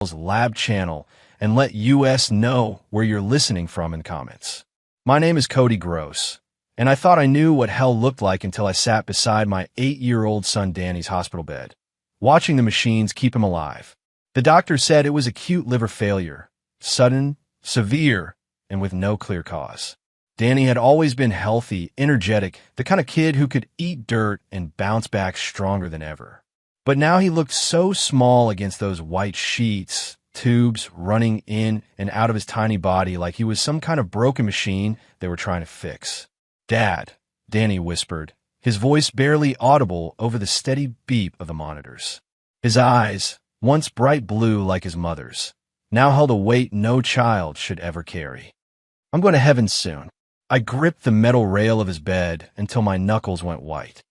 Lab channel and let us know where you're listening from in the comments. My name is Cody Gross, and I thought I knew what hell looked like until I sat beside my 8-year-old son Danny's hospital bed, watching the machines keep him alive. The doctor said it was acute liver failure, sudden, severe, and with no clear cause. Danny had always been healthy, energetic, the kind of kid who could eat dirt and bounce back stronger than ever. But now he looked so small against those white sheets, tubes running in and out of his tiny body like he was some kind of broken machine they were trying to fix. "Dad," Danny whispered, his voice barely audible over the steady beep of the monitors. His eyes, once bright blue like his mother's, now held a weight no child should ever carry. "I'm going to heaven soon." I gripped the metal rail of his bed until my knuckles went white.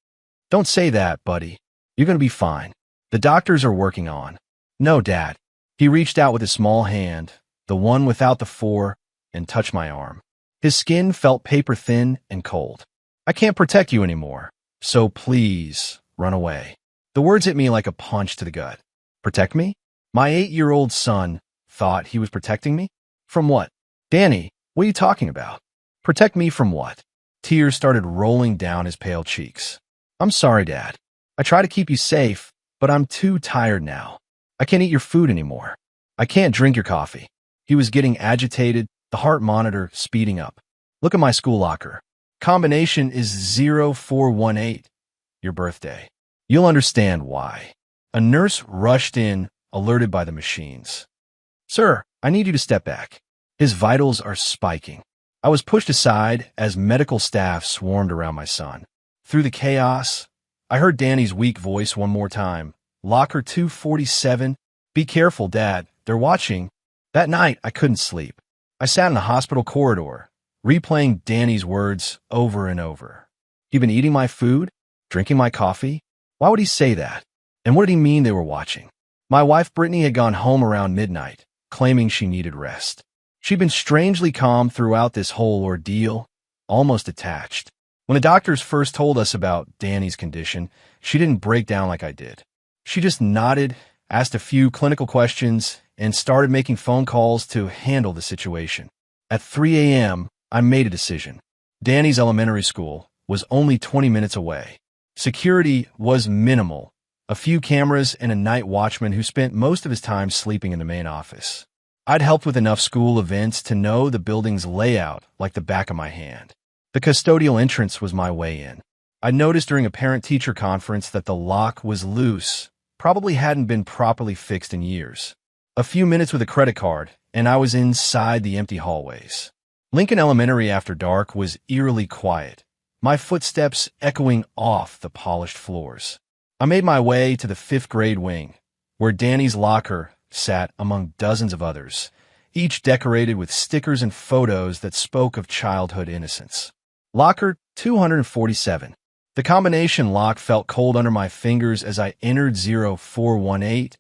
"Don't say that, buddy. You're going to be fine. The doctors are working on." "No, Dad." He reached out with his small hand, the one without the four, and touched my arm. His skin felt paper-thin and cold. "I can't protect you anymore, so please run away." The words hit me like a punch to the gut. Protect me? My 8-year-old son thought he was protecting me? From what? "Danny, what are you talking about? Protect me from what?" Tears started rolling down his pale cheeks. "I'm sorry, Dad. I try to keep you safe, but I'm too tired now. I can't eat your food anymore. I can't drink your coffee." He was getting agitated, the heart monitor speeding up. "Look at my school locker. Combination is 0418, your birthday. You'll understand why." A nurse rushed in, alerted by the machines. "Sir, I need you to step back. His vitals are spiking." I was pushed aside as medical staff swarmed around my son. Through the chaos, I heard Danny's weak voice one more time. "Locker 247. Be careful, Dad. They're watching." That night, I couldn't sleep. I sat in the hospital corridor, replaying Danny's words over and over. He'd been eating my food, drinking my coffee. Why would he say that? And what did he mean they were watching? My wife, Brittany, had gone home around midnight, claiming she needed rest. She'd been strangely calm throughout this whole ordeal, almost detached. When the doctors first told us about Danny's condition, she didn't break down like I did. She just nodded, asked a few clinical questions, and started making phone calls to handle the situation. At 3 a.m., I made a decision. Danny's elementary school was only 20 minutes away. Security was minimal, a few cameras and a night watchman who spent most of his time sleeping in the main office. I'd helped with enough school events to know the building's layout like the back of my hand. The custodial entrance was my way in. I noticed during a parent-teacher conference that the lock was loose, probably hadn't been properly fixed in years. A few minutes with a credit card, and I was inside the empty hallways. Lincoln Elementary after dark was eerily quiet, my footsteps echoing off the polished floors. I made my way to the 5th grade wing, where Danny's locker sat among dozens of others, each decorated with stickers and photos that spoke of childhood innocence. Locker 247. The combination lock felt cold under my fingers as I entered 0418,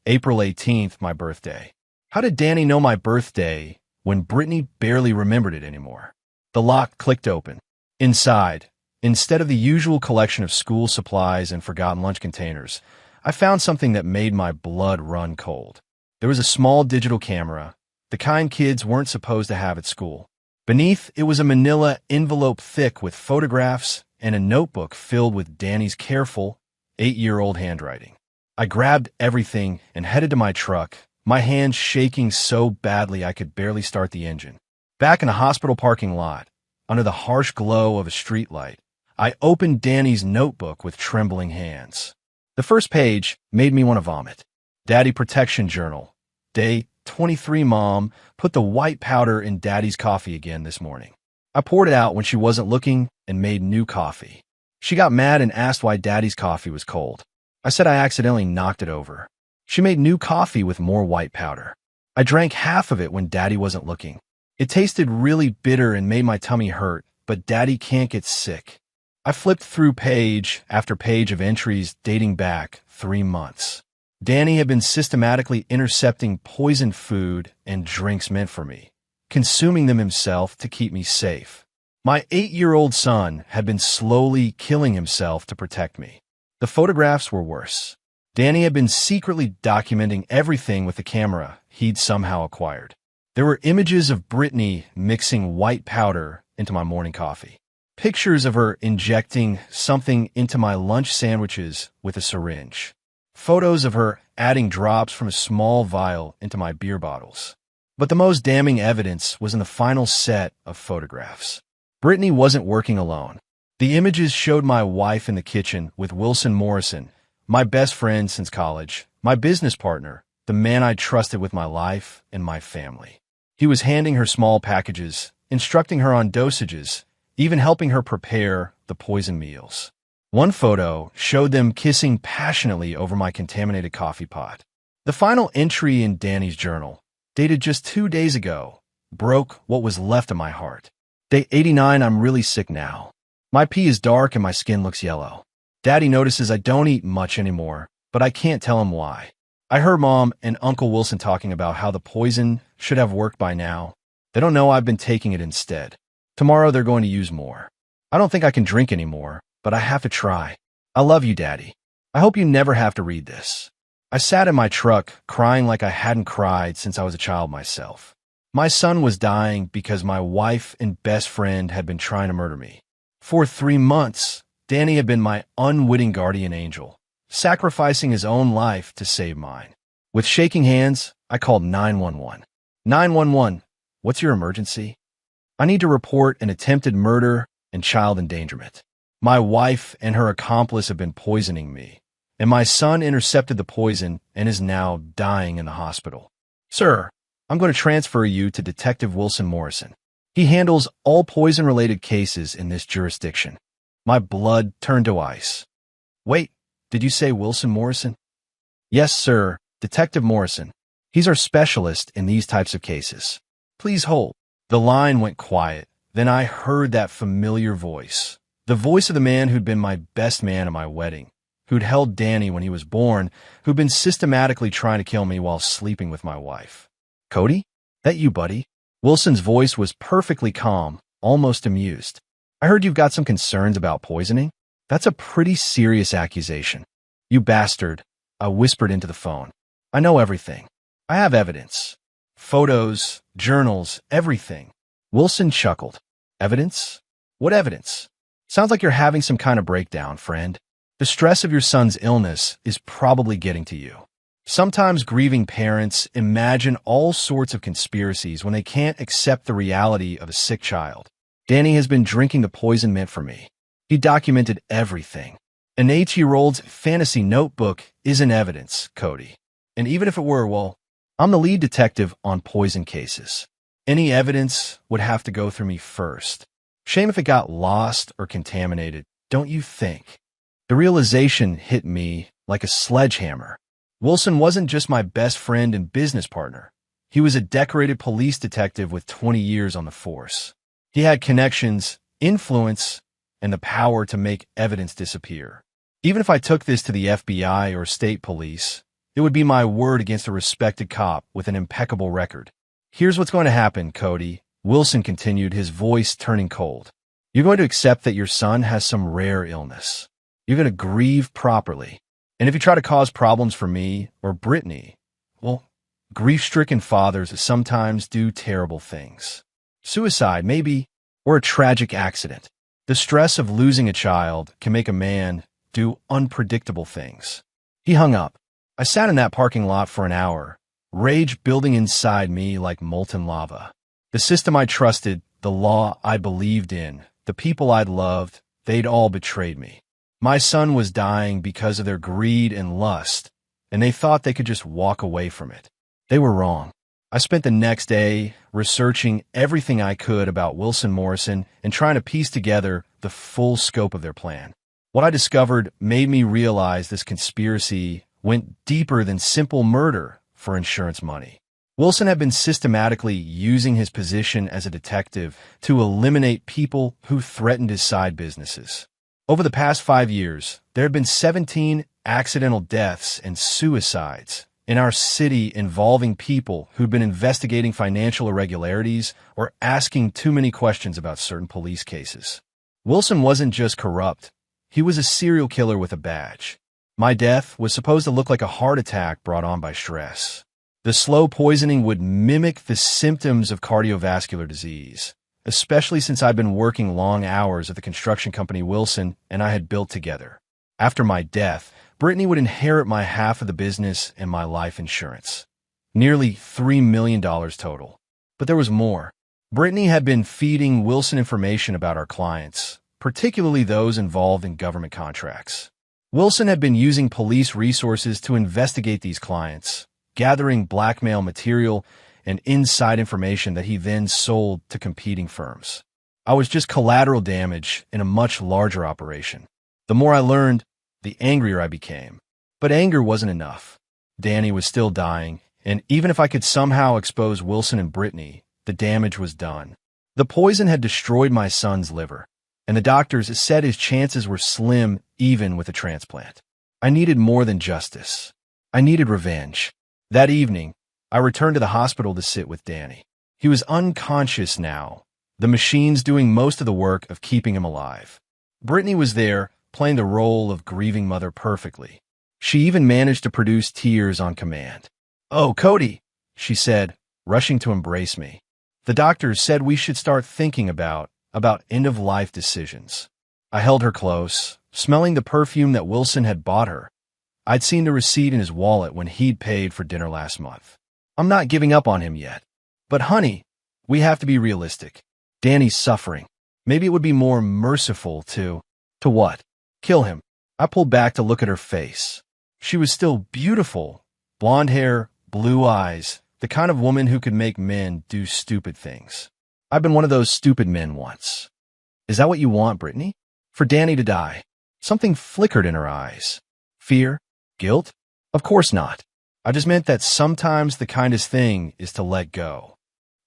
April 18th, my birthday. How did Danny know my birthday when Brittany barely remembered it anymore? The lock clicked open. Inside, instead of the usual collection of school supplies and forgotten lunch containers, I found something that made my blood run cold. There was a small digital camera, the kind kids weren't supposed to have at school. Beneath, it was a manila envelope thick with photographs and a notebook filled with Danny's careful, 8-year-old handwriting. I grabbed everything and headed to my truck, my hands shaking so badly I could barely start the engine. Back in a hospital parking lot, under the harsh glow of a streetlight, I opened Danny's notebook with trembling hands. The first page made me want to vomit. Daddy Protection Journal. Day 23. Mom put the white powder in Daddy's coffee again this morning. I poured it out when she wasn't looking and made new coffee. She got mad and asked why Daddy's coffee was cold. I said I accidentally knocked it over. She made new coffee with more white powder. I drank half of it when Daddy wasn't looking. It tasted really bitter and made my tummy hurt, but Daddy can't get sick. I flipped through page after page of entries dating back 3 months. Danny had been systematically intercepting poisoned food and drinks meant for me, consuming them himself to keep me safe. My 8-year-old son had been slowly killing himself to protect me. The photographs were worse. Danny had been secretly documenting everything with the camera he'd somehow acquired. There were images of Brittany mixing white powder into my morning coffee. Pictures of her injecting something into my lunch sandwiches with a syringe. Photos of her adding drops from a small vial into my beer bottles. But the most damning evidence was in the final set of photographs. Brittany wasn't working alone. The images showed my wife in the kitchen with Wilson Morrison, my best friend since college, my business partner, the man I trusted with my life and my family. He was handing her small packages, instructing her on dosages, even helping her prepare the poison meals. One photo showed them kissing passionately over my contaminated coffee pot. The final entry in Danny's journal, dated just 2 days ago, broke what was left of my heart. Day 89, I'm really sick now. My pee is dark and my skin looks yellow. Daddy notices I don't eat much anymore, but I can't tell him why. I heard Mom and Uncle Wilson talking about how the poison should have worked by now. They don't know I've been taking it instead. Tomorrow they're going to use more. I don't think I can drink anymore, but I have to try. I love you, Daddy. I hope you never have to read this. I sat in my truck, crying like I hadn't cried since I was a child myself. My son was dying because my wife and best friend had been trying to murder me. For 3 months, Danny had been my unwitting guardian angel, sacrificing his own life to save mine. With shaking hands, I called 911. 911, what's your emergency? I need to report an attempted murder and child endangerment. My wife and her accomplice have been poisoning me, and my son intercepted the poison and is now dying in the hospital. Sir, I'm going to transfer you to Detective Wilson Morrison. He handles all poison-related cases in this jurisdiction. My blood turned to ice. Wait, did you say Wilson Morrison? Yes, sir, Detective Morrison. He's our specialist in these types of cases. Please hold. The line went quiet. Then I heard that familiar voice. The voice of the man who'd been my best man at my wedding, who'd held Danny when he was born, who'd been systematically trying to kill me while sleeping with my wife. Cody? That you, buddy? Wilson's voice was perfectly calm, almost amused. I heard you've got some concerns about poisoning. That's a pretty serious accusation. You bastard, I whispered into the phone. I know everything. I have evidence. Photos, journals, everything. Wilson chuckled. Evidence? What evidence? Sounds like you're having some kind of breakdown, friend. The stress of your son's illness is probably getting to you. Sometimes grieving parents imagine all sorts of conspiracies when they can't accept the reality of a sick child. Danny has been drinking the poison meant for me. He documented everything. An 8-year-old's fantasy notebook isn't evidence, Cody. And even if it were, well, I'm the lead detective on poison cases. Any evidence would have to go through me first. Shame if it got lost or contaminated, don't you think? The realization hit me like a sledgehammer. Wilson wasn't just my best friend and business partner. He was a decorated police detective with 20 years on the force. He had connections, influence, and the power to make evidence disappear. Even if I took this to the FBI or state police, it would be my word against a respected cop with an impeccable record. Here's what's going to happen, Cody, Wilson continued, his voice turning cold. You're going to accept that your son has some rare illness. You're going to grieve properly. And if you try to cause problems for me or Brittany, well, grief-stricken fathers sometimes do terrible things. Suicide, maybe, or a tragic accident. The stress of losing a child can make a man do unpredictable things. He hung up. I sat in that parking lot for an hour, rage building inside me like molten lava. The system I trusted, the law I believed in, the people I'd loved, they'd all betrayed me. My son was dying because of their greed and lust, and they thought they could just walk away from it. They were wrong. I spent the next day researching everything I could about Wilson Morrison and trying to piece together the full scope of their plan. What I discovered made me realize this conspiracy went deeper than simple murder for insurance money. Wilson had been systematically using his position as a detective to eliminate people who threatened his side businesses. Over the past 5 years, there have been 17 accidental deaths and suicides in our city involving people who'd been investigating financial irregularities or asking too many questions about certain police cases. Wilson wasn't just corrupt. He was a serial killer with a badge. My death was supposed to look like a heart attack brought on by stress. The slow poisoning would mimic the symptoms of cardiovascular disease, especially since I'd been working long hours at the construction company Wilson and I had built together. After my death, Brittany would inherit my half of the business and my life insurance. Nearly $3 million total. But there was more. Brittany had been feeding Wilson information about our clients, particularly those involved in government contracts. Wilson had been using police resources to investigate these clients, gathering blackmail material and inside information that he then sold to competing firms. I was just collateral damage in a much larger operation. The more I learned, the angrier I became. But anger wasn't enough. Danny was still dying, and even if I could somehow expose Wilson and Brittany, the damage was done. The poison had destroyed my son's liver, and the doctors said his chances were slim even with a transplant. I needed more than justice. I needed revenge. That evening, I returned to the hospital to sit with Danny. He was unconscious now, the machines doing most of the work of keeping him alive. Brittany was there, playing the role of grieving mother perfectly. She even managed to produce tears on command. "Oh, Cody," she said, rushing to embrace me. "The doctors said we should start thinking about end-of-life decisions." I held her close, smelling the perfume that Wilson had bought her. I'd seen the receipt in his wallet when he'd paid for dinner last month. "I'm not giving up on him yet. But honey, we have to be realistic. Danny's suffering. Maybe it would be more merciful to what? Kill him." I pulled back to look at her face. She was still beautiful. Blonde hair, blue eyes, the kind of woman who could make men do stupid things. I've been one of those stupid men once. "Is that what you want, Brittany? For Danny to die?" Something flickered in her eyes. Fear? Guilt? Of course not. I just meant that sometimes the kindest thing is to let go.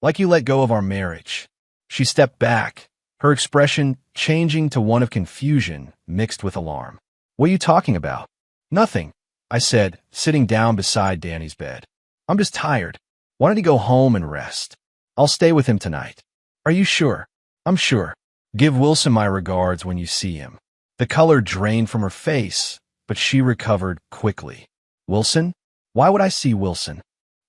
Like you let go of our marriage. She stepped back, her expression changing to one of confusion mixed with alarm. "What are you talking about?" "Nothing," I said, sitting down beside Danny's bed. "I'm just tired. Why don't you go home and rest? I'll stay with him tonight." "Are you sure?" "I'm sure. Give Wilson my regards when you see him." The color drained from her face, but she recovered quickly. "Wilson? Why would I see Wilson?"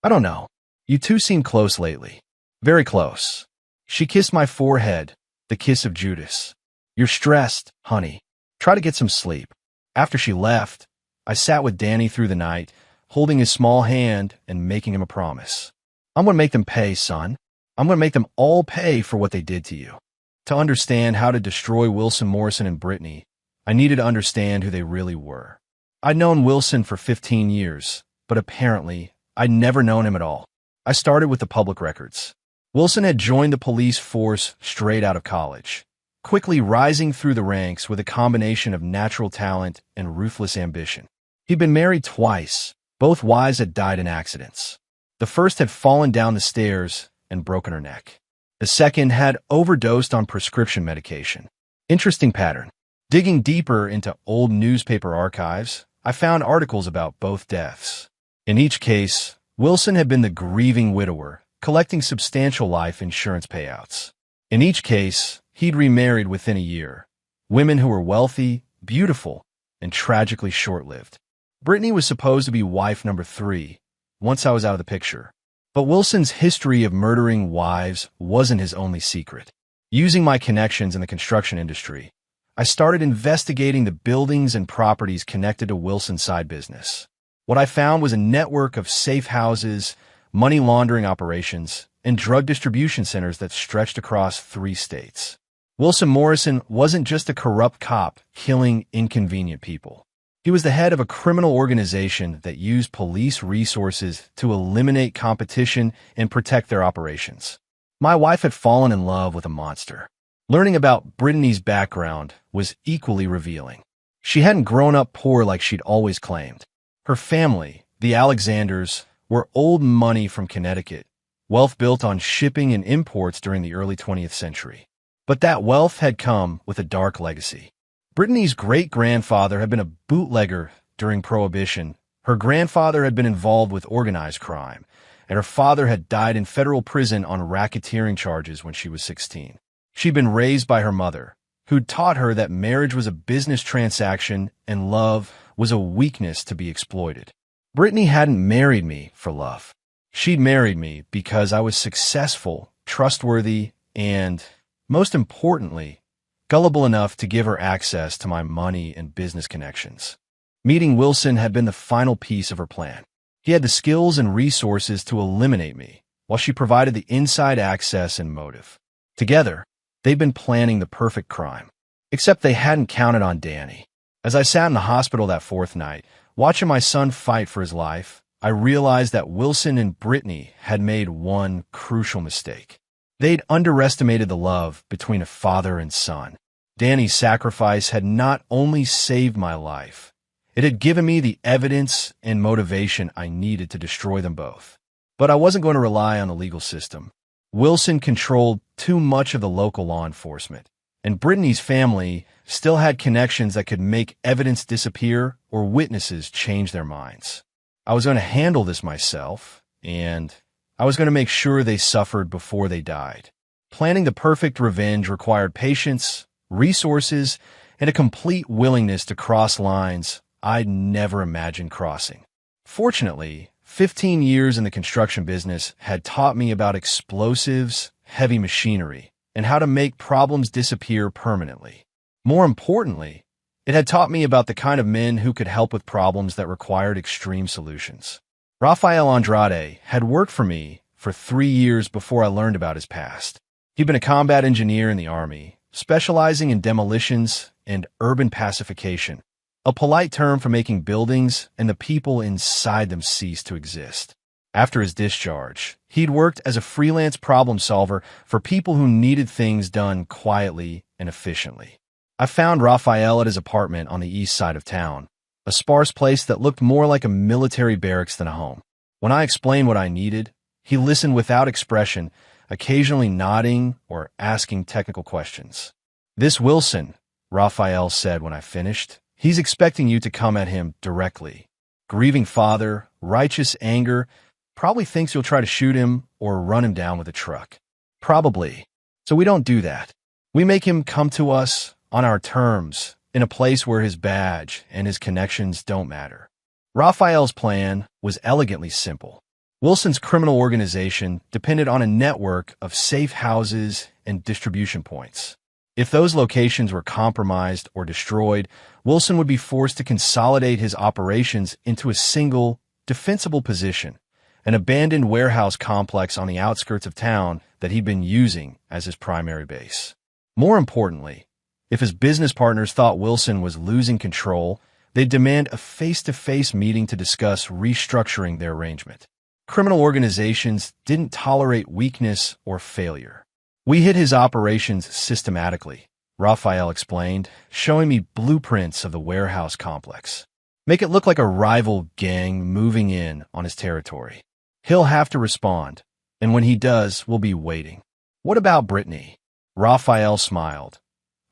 "I don't know. You two seem close lately." "Very close." She kissed my forehead, the kiss of Judas. "You're stressed, honey. Try to get some sleep." After she left, I sat with Danny through the night, holding his small hand and making him a promise. "I'm going to make them pay, son. I'm going to make them all pay for what they did to you." To understand how to destroy Wilson Morrison and Brittany, I needed to understand who they really were. I'd known Wilson for 15 years, but apparently, I'd never known him at all. I started with the public records. Wilson had joined the police force straight out of college, quickly rising through the ranks with a combination of natural talent and ruthless ambition. He'd been married twice. Both wives had died in accidents. The first had fallen down the stairs and broken her neck. The second had overdosed on prescription medication. Interesting pattern. Digging deeper into old newspaper archives, I found articles about both deaths. In each case, Wilson had been the grieving widower, collecting substantial life insurance payouts. In each case, he'd remarried within a year. Women who were wealthy, beautiful, and tragically short-lived. Brittany was supposed to be wife number 3, once I was out of the picture. But Wilson's history of murdering wives wasn't his only secret. Using my connections in the construction industry, I started investigating the buildings and properties connected to Wilson's side business. What I found was a network of safe houses, money laundering operations, and drug distribution centers that stretched across 3 states. Wilson Morrison wasn't just a corrupt cop killing inconvenient people. He was the head of a criminal organization that used police resources to eliminate competition and protect their operations. My wife had fallen in love with a monster. Learning about Brittany's background was equally revealing. She hadn't grown up poor like she'd always claimed. Her family, the Alexanders, were old money from Connecticut, wealth built on shipping and imports during the early 20th century. But that wealth had come with a dark legacy. Brittany's great-grandfather had been a bootlegger during Prohibition. Her grandfather had been involved with organized crime, and her father had died in federal prison on racketeering charges when she was 16. She'd been raised by her mother, who'd taught her that marriage was a business transaction and love was a weakness to be exploited. Brittany hadn't married me for love. She'd married me because I was successful, trustworthy, and, most importantly, gullible enough to give her access to my money and business connections. Meeting Wilson had been the final piece of her plan. He had the skills and resources to eliminate me, while she provided the inside access and motive. Together, they'd been planning the perfect crime. Except they hadn't counted on Danny. As I sat in the hospital that fourth night, watching my son fight for his life, I realized that Wilson and Brittany had made one crucial mistake. They'd underestimated the love between a father and son. Danny's sacrifice had not only saved my life, it had given me the evidence and motivation I needed to destroy them both. But I wasn't going to rely on the legal system. Wilson controlled too much of the local law enforcement, and Brittany's family still had connections that could make evidence disappear or witnesses change their minds. I was going to handle this myself, and I was going to make sure they suffered before they died. Planning the perfect revenge required patience, resources, and a complete willingness to cross lines I'd never imagined crossing. Fortunately, 15 years in the construction business had taught me about explosives, heavy machinery, and how to make problems disappear permanently. More importantly, it had taught me about the kind of men who could help with problems that required extreme solutions. Rafael Andrade had worked for me for 3 years before I learned about his past. He'd been a combat engineer in the Army, specializing in demolitions and urban pacification, a polite term for making buildings and the people inside them cease to exist. After his discharge, he'd worked as a freelance problem solver for people who needed things done quietly and efficiently. I found Rafael at his apartment on the east side of town, a sparse place that looked more like a military barracks than a home. When I explained what I needed, he listened without expression, occasionally nodding or asking technical questions. "This Wilson," Rafael said when I finished, "he's expecting you to come at him directly. Grieving father, righteous anger, probably thinks you'll try to shoot him or run him down with a truck. Probably. So we don't do that. We make him come to us on our terms, in a place where his badge and his connections don't matter." Rafael's plan was elegantly simple. Wilson's criminal organization depended on a network of safe houses and distribution points. If those locations were compromised or destroyed, Wilson would be forced to consolidate his operations into a single, defensible position, an abandoned warehouse complex on the outskirts of town that he'd been using as his primary base. More importantly, if his business partners thought Wilson was losing control, they'd demand a face-to-face meeting to discuss restructuring their arrangement. Criminal organizations didn't tolerate weakness or failure. "We hit his operations systematically," Rafael explained, showing me blueprints of the warehouse complex. "Make it look like a rival gang moving in on his territory. He'll have to respond, and when he does, we'll be waiting." "What about Brittany?" Rafael smiled,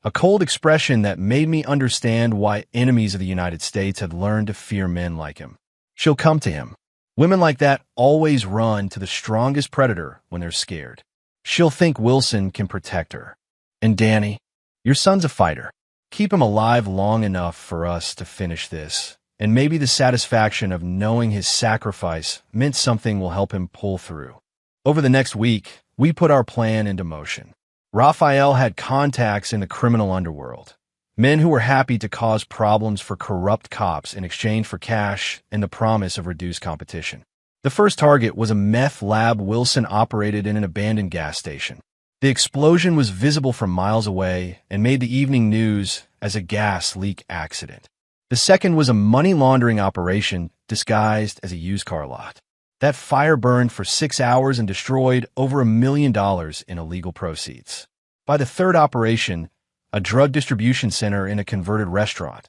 a cold expression that made me understand why enemies of the United States had learned to fear men like him. "She'll come to him. Women like that always run to the strongest predator when they're scared. She'll think Wilson can protect her. And Danny, your son's a fighter. Keep him alive long enough for us to finish this, and maybe the satisfaction of knowing his sacrifice meant something will help him pull through." Over the next week, we put our plan into motion. Rafael had contacts in the criminal underworld, men who were happy to cause problems for corrupt cops in exchange for cash and the promise of reduced competition. The first target was a meth lab Wilson operated in an abandoned gas station. The explosion was visible from miles away and made the evening news as a gas leak accident. The second was a money laundering operation disguised as a used car lot. That fire burned for 6 hours and destroyed over $1 million in illegal proceeds. By the third operation, a drug distribution center in a converted restaurant,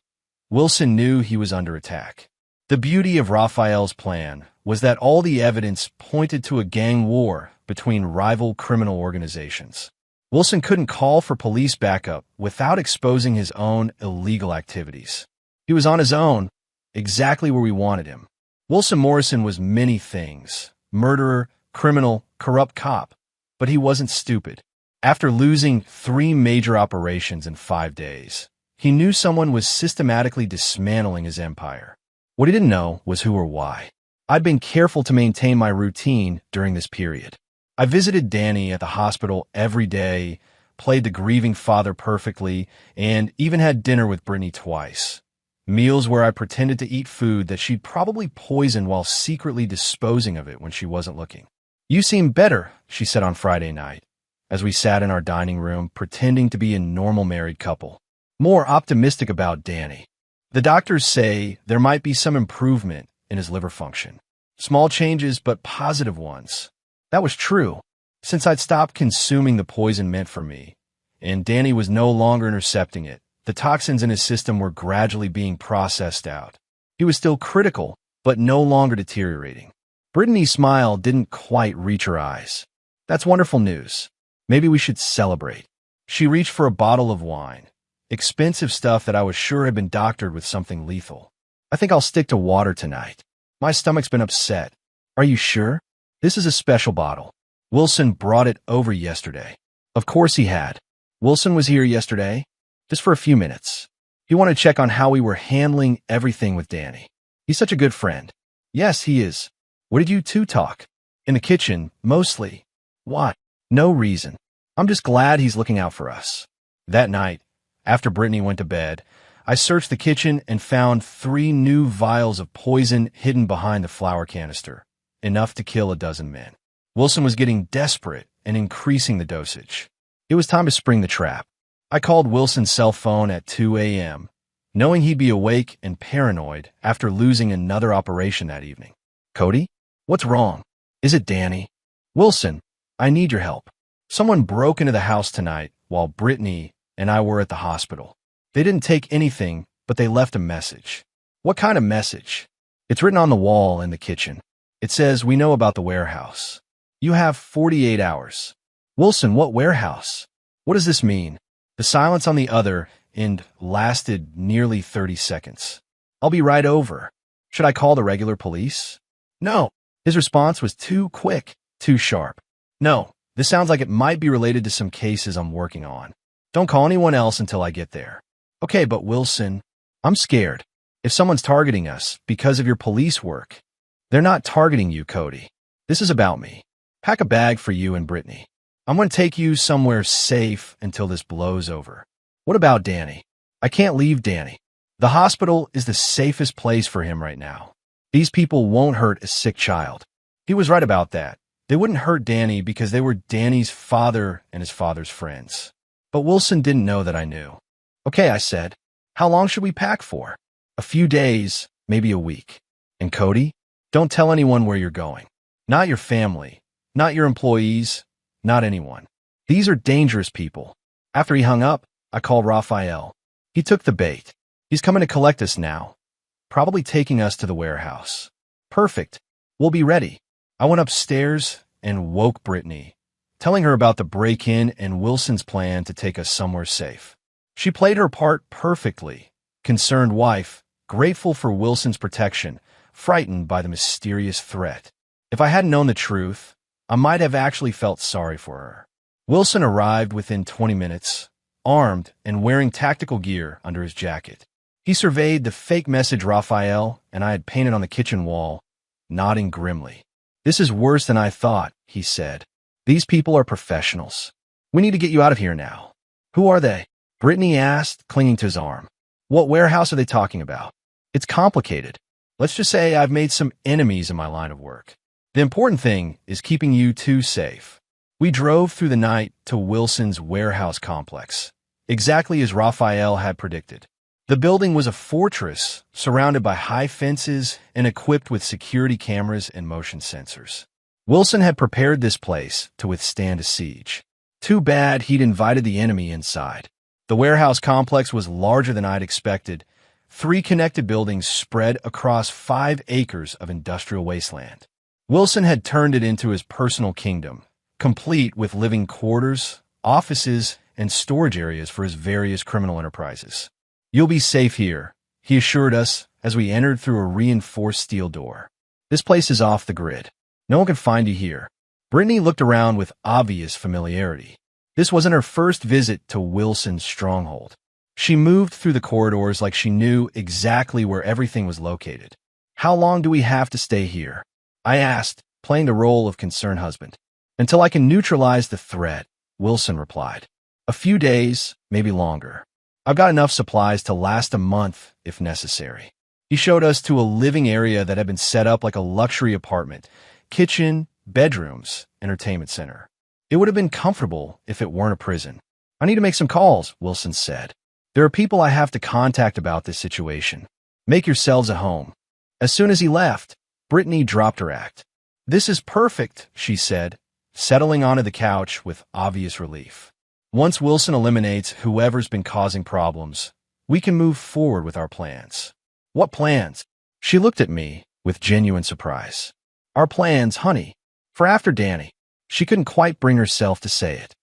Wilson knew he was under attack. The beauty of Rafael's plan was that all the evidence pointed to a gang war between rival criminal organizations. Wilson couldn't call for police backup without exposing his own illegal activities. He was on his own, exactly where we wanted him. Wilson Morrison was many things: murderer, criminal, corrupt cop. But he wasn't stupid. After losing 3 major operations in 5 days, he knew someone was systematically dismantling his empire. What he didn't know was who or why. I'd been careful to maintain my routine during this period. I visited Danny at the hospital every day, played the grieving father perfectly, and even had dinner with Brittany twice. Meals where I pretended to eat food that she'd probably poisoned while secretly disposing of it when she wasn't looking. "You seem better," she said on Friday night, as we sat in our dining room pretending to be a normal married couple. More optimistic about Danny. "The doctors say there might be some improvement in his liver function. Small changes, but positive ones." That was true, since I'd stopped consuming the poison meant for me, and Danny was no longer intercepting it. The toxins in his system were gradually being processed out. He was still critical, but no longer deteriorating. Brittany's smile didn't quite reach her eyes. "That's wonderful news. Maybe we should celebrate." She reached for a bottle of wine, expensive stuff that I was sure had been doctored with something lethal. "I think I'll stick to water tonight. My stomach's been upset." "Are you sure? This is a special bottle. Wilson brought it over yesterday." Of course he had. Wilson was here yesterday, just for a few minutes. He wanted to check on how we were handling everything with Danny. He's such a good friend. "Yes, he is." "What did you two talk?" "In the kitchen, mostly." "What?" "No reason. I'm just glad he's looking out for us." That night, after Brittany went to bed, I searched the kitchen and found 3 new vials of poison hidden behind the flour canister, enough to kill a dozen men. Wilson was getting desperate and increasing the dosage. It was time to spring the trap. I called Wilson's cell phone at 2 a.m., knowing he'd be awake and paranoid after losing another operation that evening. "Cody? What's wrong?" "Is it Danny?" "Wilson, I need your help. Someone broke into the house tonight while Brittany and I were at the hospital. They didn't take anything, but they left a message." "What kind of message?" "It's written on the wall in the kitchen. It says, 'We know about the warehouse. You have 48 hours. "Wilson, what warehouse? What does this mean?" The silence on the other end lasted nearly 30 seconds. "I'll be right over." "Should I call the regular police?" "No." His response was too quick, too sharp. "No, this sounds like it might be related to some cases I'm working on. Don't call anyone else until I get there." "Okay, but Wilson, I'm scared. If someone's targeting us because of your police work." "They're not targeting you, Cody. This is about me. Pack a bag for you and Brittany. I'm going to take you somewhere safe until this blows over." "What about Danny?" "I can't leave Danny. The hospital is the safest place for him right now. These people won't hurt a sick child." He was right about that. They wouldn't hurt Danny because they were Danny's father and his father's friends. But Wilson didn't know that I knew. "Okay," I said. "How long should we pack for?" "A few days, maybe a week." "And Cody, don't tell anyone where you're going. Not your family, not your employees, not anyone. These are dangerous people." After he hung up, I called Raphael. He took the bait. He's coming to collect us now, probably taking us to the warehouse. "Perfect. We'll be ready." I went upstairs and woke Brittany, telling her about the break-in and Wilson's plan to take us somewhere safe. She played her part perfectly. Concerned wife, grateful for Wilson's protection, frightened by the mysterious threat. If I hadn't known the truth, I might have actually felt sorry for her. Wilson arrived within 20 minutes, armed and wearing tactical gear under his jacket. He surveyed the fake message Raphael and I had painted on the kitchen wall, nodding grimly. "This is worse than I thought," he said. "These people are professionals. We need to get you out of here now." "Who are they?" Brittany asked, clinging to his arm. "What warehouse are they talking about?" "It's complicated. Let's just say I've made some enemies in my line of work. The important thing is keeping you two safe." We drove through the night to Wilson's warehouse complex, exactly as Raphael had predicted. The building was a fortress surrounded by high fences and equipped with security cameras and motion sensors. Wilson had prepared this place to withstand a siege. Too bad he'd invited the enemy inside. The warehouse complex was larger than I'd expected. 3 connected buildings spread across 5 acres of industrial wasteland. Wilson had turned it into his personal kingdom, complete with living quarters, offices, and storage areas for his various criminal enterprises. "You'll be safe here," he assured us as we entered through a reinforced steel door. "This place is off the grid. No one can find you here." Brittany looked around with obvious familiarity. This wasn't her first visit to Wilson's stronghold. She moved through the corridors like she knew exactly where everything was located. "How long do we have to stay here?" I asked, playing the role of concerned husband. "Until I can neutralize the threat," Wilson replied. "A few days, maybe longer. I've got enough supplies to last a month if necessary." He showed us to a living area that had been set up like a luxury apartment: kitchen, bedrooms, entertainment center. It would have been comfortable if it weren't a prison. "I need to make some calls," Wilson said. "There are people I have to contact about this situation. Make yourselves at home." As soon as he left, Brittany dropped her act. "This is perfect," she said, settling onto the couch with obvious relief. "Once Wilson eliminates whoever's been causing problems, we can move forward with our plans." "What plans?" She looked at me with genuine surprise. "Our plans, honey, for after Danny." She couldn't quite bring herself to say it.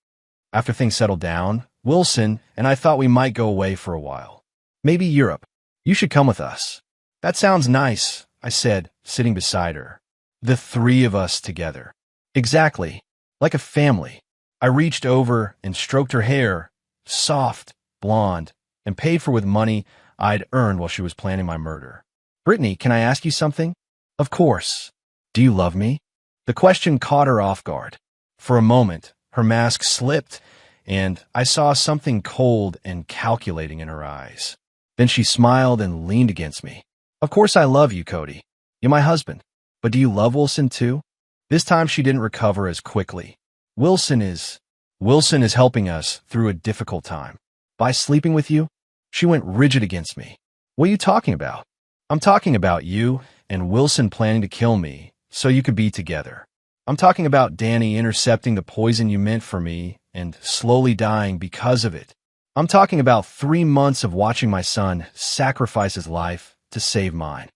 "After things settled down, Wilson and I thought we might go away for a while. Maybe Europe. You should come with us." "That sounds nice," I said, sitting beside her. "The three of us together." "Exactly. Like a family." I reached over and stroked her hair, soft, blonde, and paid for with money I'd earned while she was planning my murder. "Brittany, can I ask you something?" "Of course." "Do you love me?" The question caught her off guard. For a moment, her mask slipped, and I saw something cold and calculating in her eyes. Then she smiled and leaned against me. "Of course I love you, Cody. You're my husband. But do you love Wilson too?" This time she didn't recover as quickly. Wilson is helping us through a difficult time. By sleeping with you?" She went rigid against me. "What are you talking about?" "I'm talking about you and Wilson planning to kill me so you could be together. I'm talking about Danny intercepting the poison you meant for me and slowly dying because of it. I'm talking about 3 months of watching my son sacrifice his life to save mine."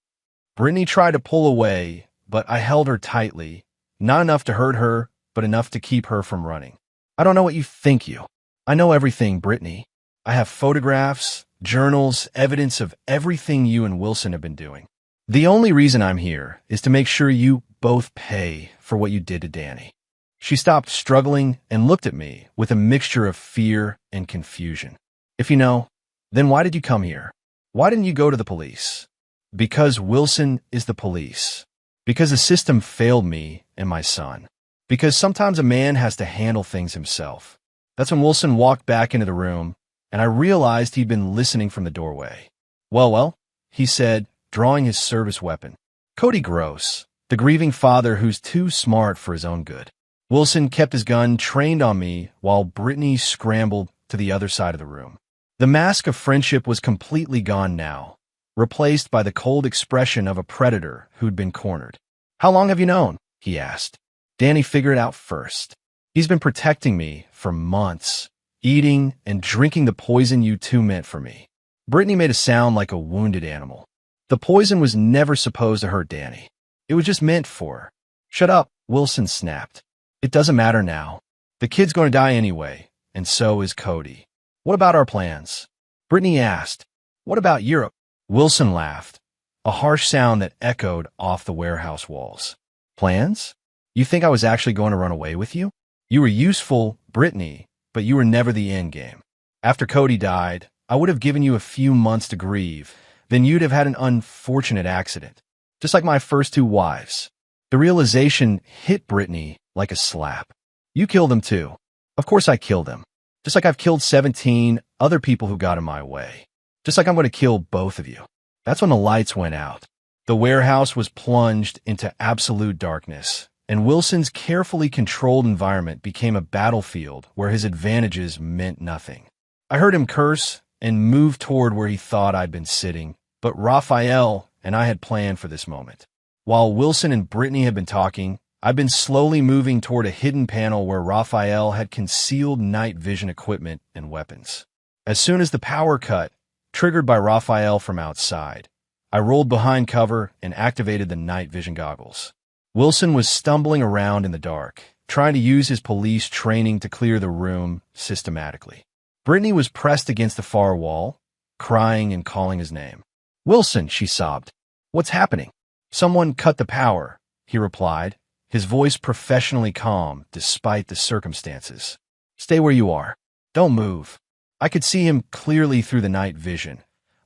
Brittany tried to pull away, but I held her tightly, not enough to hurt her, but enough to keep her from running. "I don't know what you think you. I know everything, Brittany. I have photographs, journals, evidence of everything you and Wilson have been doing. The only reason I'm here is to make sure you both pay for what you did to Danny." She stopped struggling and looked at me with a mixture of fear and confusion. "If you know, then why did you come here? Why didn't you go to the police?" "Because Wilson is the police. Because the system failed me and my son. Because sometimes a man has to handle things himself." That's when Wilson walked back into the room, and I realized he'd been listening from the doorway. Well, he said, drawing his service weapon. "Cody Gross, the grieving father who's too smart for his own good." Wilson kept his gun trained on me while Brittany scrambled to the other side of the room. The mask of friendship was completely gone now, replaced by the cold expression of a predator who'd been cornered. "How long have you known?" he asked. "Danny figured it out first. He's been protecting me for months, eating and drinking the poison you two meant for me." Brittany made a sound like a wounded animal. "The poison was never supposed to hurt Danny. It was just meant for her." "Shut up," Wilson snapped. "It doesn't matter now. The kid's going to die anyway, and so is Cody." "What about our plans?" Brittany asked. "What about Europe?" Wilson laughed, a harsh sound that echoed off the warehouse walls. "Plans? You think I was actually going to run away with you? You were useful, Brittany, but you were never the end game. After Cody died, I would have given you a few months to grieve. Then you'd have had an unfortunate accident, just like my first 2 wives." The realization hit Brittany like a slap. "You killed them too." "Of course I killed them. Just like I've killed 17 other people who got in my way. Just like I'm going to kill both of you." That's when the lights went out. The warehouse was plunged into absolute darkness, and Wilson's carefully controlled environment became a battlefield where his advantages meant nothing. I heard him curse and move toward where he thought I'd been sitting, but Raphael and I had planned for this moment. While Wilson and Brittany had been talking, I'd been slowly moving toward a hidden panel where Raphael had concealed night vision equipment and weapons. As soon as the power cut, triggered by Raphael from outside, I rolled behind cover and activated the night vision goggles. Wilson was stumbling around in the dark, trying to use his police training to clear the room systematically. Brittany was pressed against the far wall, crying and calling his name. "Wilson," she sobbed. "What's happening?" "Someone cut the power," he replied, his voice professionally calm despite the circumstances. Stay where you are. Don't move. I could see him clearly through the night vision,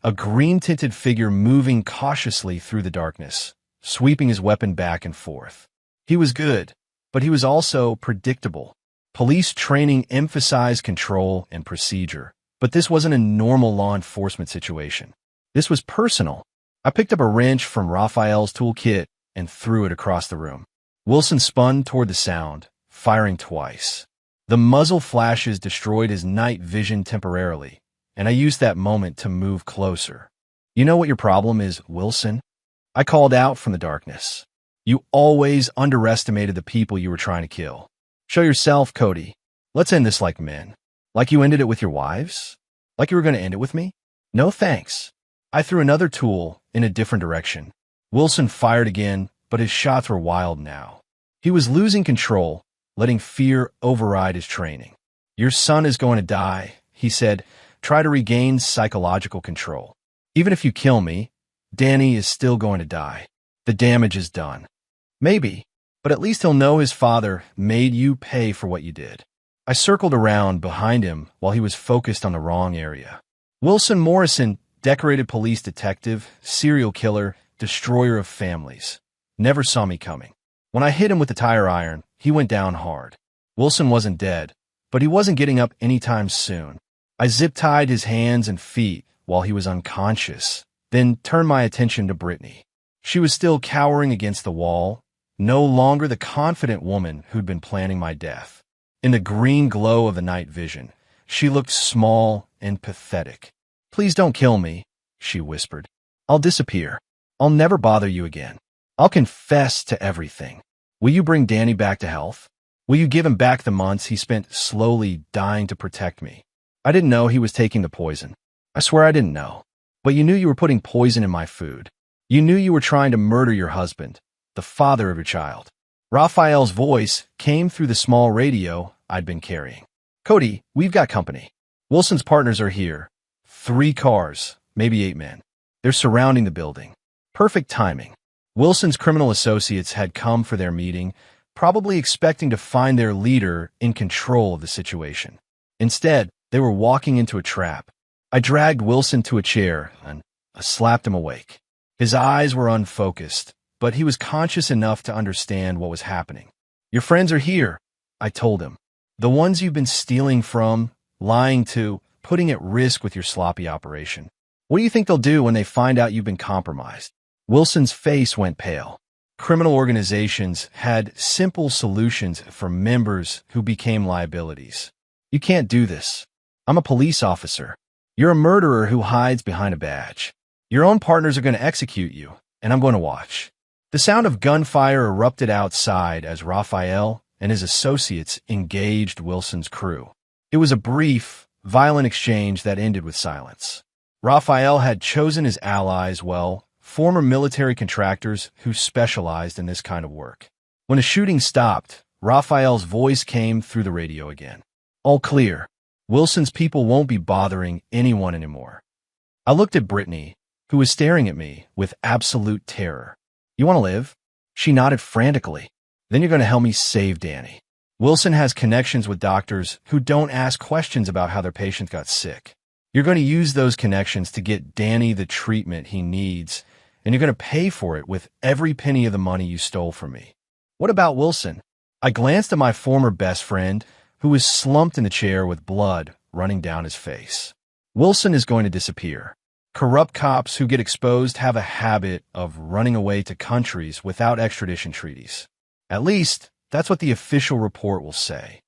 a green-tinted figure moving cautiously through the darkness, sweeping his weapon back and forth. He was good, but he was also predictable. Police training emphasized control and procedure, but this wasn't a normal law enforcement situation. This was personal. I picked up a wrench from Raphael's toolkit and threw it across the room. Wilson spun toward the sound, firing twice. The muzzle flashes destroyed his night vision temporarily, and I used that moment to move closer. You know what your problem is, Wilson? I called out from the darkness. You always underestimated the people you were trying to kill. Show yourself, Cody. Let's end this like men. Like you ended it with your wives? Like you were going to end it with me? No thanks. I threw another tool in a different direction. Wilson fired again, but his shots were wild now. He was losing control, letting fear override his training. Your son is going to die, he said. Try to regain psychological control. Even if you kill me, Danny is still going to die. The damage is done. Maybe, but at least he'll know his father made you pay for what you did. I circled around behind him while he was focused on the wrong area. Wilson Morrison, decorated police detective, serial killer, destroyer of families, never saw me coming. When I hit him with the tire iron, he went down hard. Wilson wasn't dead, but he wasn't getting up anytime soon. I zip-tied his hands and feet while he was unconscious, then turned my attention to Brittany. She was still cowering against the wall, no longer the confident woman who'd been planning my death. In the green glow of the night vision, she looked small and pathetic. Please don't kill me, she whispered. I'll disappear. I'll never bother you again. I'll confess to everything. Will you bring Danny back to health? Will you give him back the months he spent slowly dying to protect me? I didn't know he was taking the poison. I swear I didn't know. But you knew you were putting poison in my food. You knew you were trying to murder your husband, the father of your child. Raphael's voice came through the small radio I'd been carrying. Cody, we've got company. Wilson's partners are here. 3 cars, maybe 8 men. They're surrounding the building. Perfect timing. Wilson's criminal associates had come for their meeting, probably expecting to find their leader in control of the situation. Instead, they were walking into a trap. I dragged Wilson to a chair and slapped him awake. His eyes were unfocused, but he was conscious enough to understand what was happening. Your friends are here, I told him. The ones you've been stealing from, lying to, putting at risk with your sloppy operation. What do you think they'll do when they find out you've been compromised? Wilson's face went pale. Criminal organizations had simple solutions for members who became liabilities. You can't do this. I'm a police officer. You're a murderer who hides behind a badge. Your own partners are going to execute you, and I'm going to watch. The sound of gunfire erupted outside as Raphael and his associates engaged Wilson's crew. It was a brief, violent exchange that ended with silence. Raphael had chosen his allies well, former military contractors who specialized in this kind of work. When the shooting stopped, Raphael's voice came through the radio again. All clear. Wilson's people won't be bothering anyone anymore. I looked at Brittany, who was staring at me with absolute terror. You want to live? She nodded frantically. Then you're going to help me save Danny. Wilson has connections with doctors who don't ask questions about how their patient got sick. You're going to use those connections to get Danny the treatment he needs, and you're going to pay for it with every penny of the money you stole from me. What about Wilson? I glanced at my former best friend, who was slumped in the chair with blood running down his face. Wilson is going to disappear. Corrupt cops who get exposed have a habit of running away to countries without extradition treaties. At least, that's what the official report will say.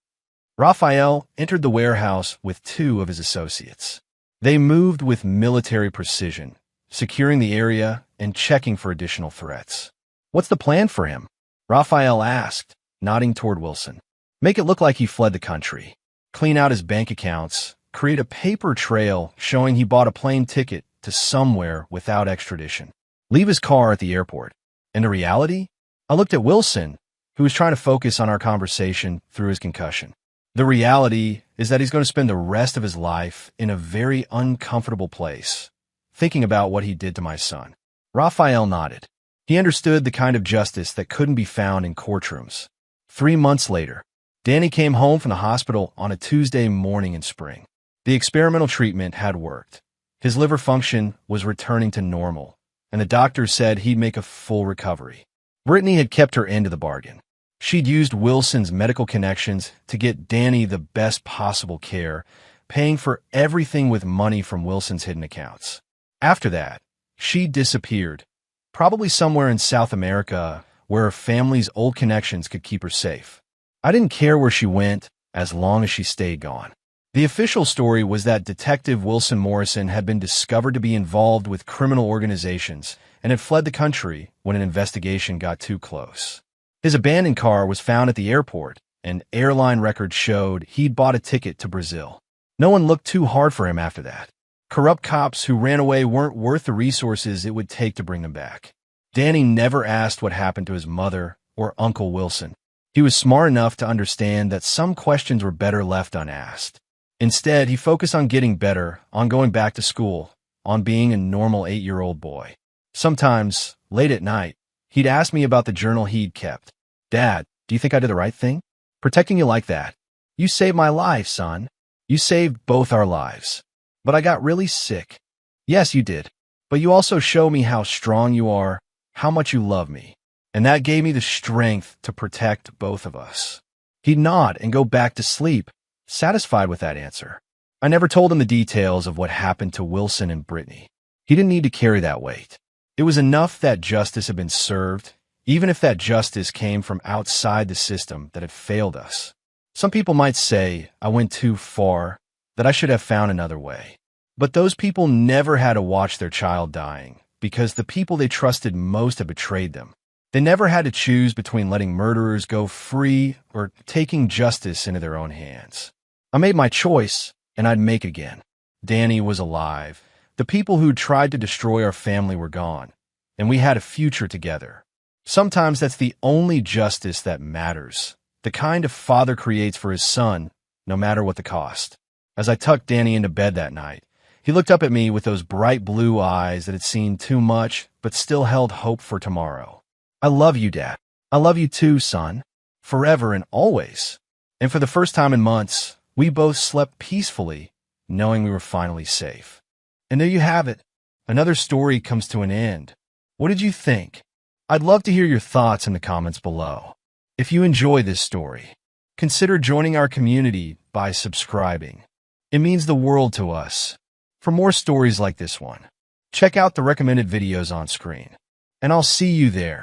Raphael entered the warehouse with 2 of his associates. They moved with military precision, securing the area and checking for additional threats. What's the plan for him? Raphael asked, nodding toward Wilson. Make it look like he fled the country. Clean out his bank accounts. Create a paper trail showing he bought a plane ticket to somewhere without extradition. Leave his car at the airport. And the reality? I looked at Wilson, who was trying to focus on our conversation through his concussion. The reality is that he's going to spend the rest of his life in a very uncomfortable place, thinking about what he did to my son. Raphael nodded. He understood the kind of justice that couldn't be found in courtrooms. 3 months later, Danny came home from the hospital on a Tuesday morning in spring. The experimental treatment had worked. His liver function was returning to normal, and the doctors said he'd make a full recovery. Brittany had kept her end of the bargain. She'd used Wilson's medical connections to get Danny the best possible care, paying for everything with money from Wilson's hidden accounts. After that, she disappeared, probably somewhere in South America where her family's old connections could keep her safe. I didn't care where she went as long as she stayed gone. The official story was that Detective Wilson Morrison had been discovered to be involved with criminal organizations and had fled the country when an investigation got too close. His abandoned car was found at the airport, and airline records showed he'd bought a ticket to Brazil. No one looked too hard for him after that. Corrupt cops who ran away weren't worth the resources it would take to bring them back. Danny never asked what happened to his mother or Uncle Wilson. He was smart enough to understand that some questions were better left unasked. Instead, he focused on getting better, on going back to school, on being a normal 8-year-old boy. Sometimes, late at night, he'd ask me about the journal he'd kept. "Dad, do you think I did the right thing? Protecting you like that? You saved my life, son. You saved both our lives. But I got really sick." "Yes, you did. But you also show me how strong you are, how much you love me. And that gave me the strength to protect both of us." He'd nod and go back to sleep, satisfied with that answer. I never told him the details of what happened to Wilson and Brittany. He didn't need to carry that weight. It was enough that justice had been served, even if that justice came from outside the system that had failed us. Some people might say I went too far, that I should have found another way. But those people never had to watch their child dying, because the people they trusted most had betrayed them. They never had to choose between letting murderers go free or taking justice into their own hands. I made my choice, and I'd make it again. Danny was alive. The people who tried to destroy our family were gone, and we had a future together. Sometimes that's the only justice that matters, the kind a father creates for his son, no matter what the cost. As I tucked Danny into bed that night, he looked up at me with those bright blue eyes that had seen too much but still held hope for tomorrow. "I love you, Dad. I love you too, son. Forever and always." And for the first time in months, we both slept peacefully, knowing we were finally safe. And there you have it. Another story comes to an end. What did you think? I'd love to hear your thoughts in the comments below. If you enjoy this story, consider joining our community by subscribing. It means the world to us. For more stories like this one, check out the recommended videos on screen. And I'll see you there.